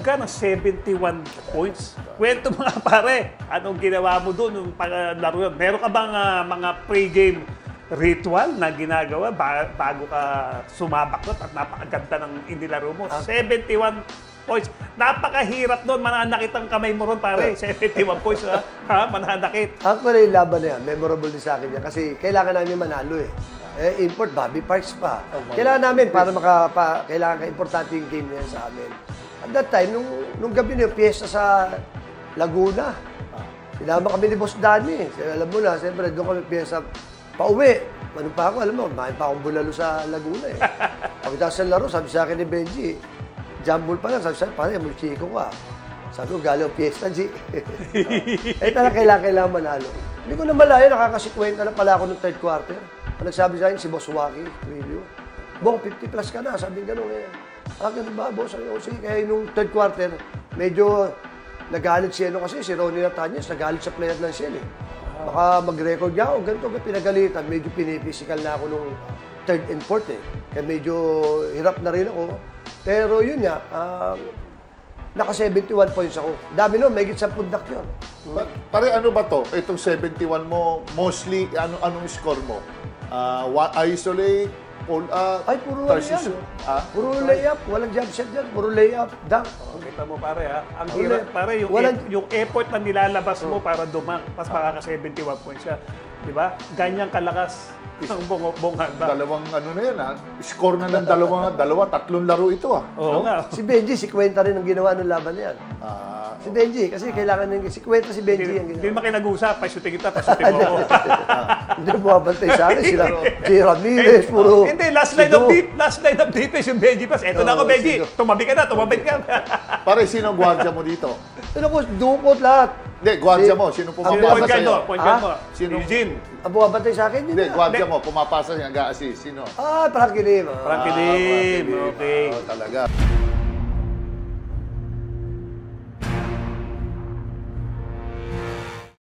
ka ng 71 points. Kwento mga pare, anong ginawa mo doon nung laro yun? Meron ka bang mga pre-game ritual na ginagawa bago ka sumabak doon at napakaganda ng inilaro mo? 71 points. Napakahirap doon. Mananakit ang kamay mo ron, pare. 71 points, ha? Mananakit. Actually, yung laban na yan, memorable din sa akin yan. Kasi kailangan namin manalo eh. Import, Bobby Parks pa. Kailangan namin para kailangan ka-importante yung game na yan sa amin. At that time, nung gabi na yung piyesta sa Laguna, sinama kami ni Boss Danny. Alam mo na, siyempre, doon kami piyesta pauwi. Ano pa ako, alam mo, mahin pa akong bulalo sa Laguna eh. Pagkatapos sa laro, sabi sa akin ni Benji, jambol pa lang, sabi sa akin, pare, mo chiko ka. Sabi ko, galing piyesta, G. Talaga kailangan manalo. Hindi ko na malaya, nakakasikwenta na pala ako ng third quarter. Ang nagsabi sa akin, si Boss Waki, Trillo. Bong, 50 plus ka na, sabi gano'n eh. Ganun ba, boss? Sige, kaya nung third quarter, medyo nagalit si kasi si Ronnie Natanyas, nagalit sa player ng Shell eh. Baka mag-record niya ako, ganito ka pinagalitan. Medyo pinipisikal na ako nung third and fourth eh. Kaya medyo hirap na rin ako. Pero yun nga, naka 71 points ako. Dami nun, may git 10 dak yun. Pare, ano ba to? Itong 71 mo, mostly, anong score mo? Isolate, pull up, ay, puro layup. Puro layup. Walang jump shot dyan. Puro layup. Dunk. Kita mo, pare, ha? Ang hirap, pare, yung effort na nilalabas mo para dumang, pas makaka 71 points siya. Di ba? Ganyang kalakas ang bongan ba? Dalawang ano na yan, ha? Score na ng tatlong laro ito, ha? Oo nga. Si Benji, si Kwenta rin ang ginawa ng laban na yan. Si Benji, kasi kailangan ng si Kwenta, si Benji ang ginawa. Hindi naman kayo nag-usap, pasutin kita, pasutin mo ako. Hindi bumabantay sa akin, sila si Ramirez, puro. Hindi, last line of defense yung Benji Pass. Eto na ako, Benji. Tumabi ka. Pare, sino ang gwardiya mo dito? Ano po, dukot lahat. Hindi, gwardiya mo. Sino pumapasa sa'yo? Point guard mo. Eugene. Ang bumabantay sa akin, Hindi, gwardiya mo. Pumapasa niya, nag-a-assist. Sino? Frankie Lim. Frankie Lim. Okay. Talaga.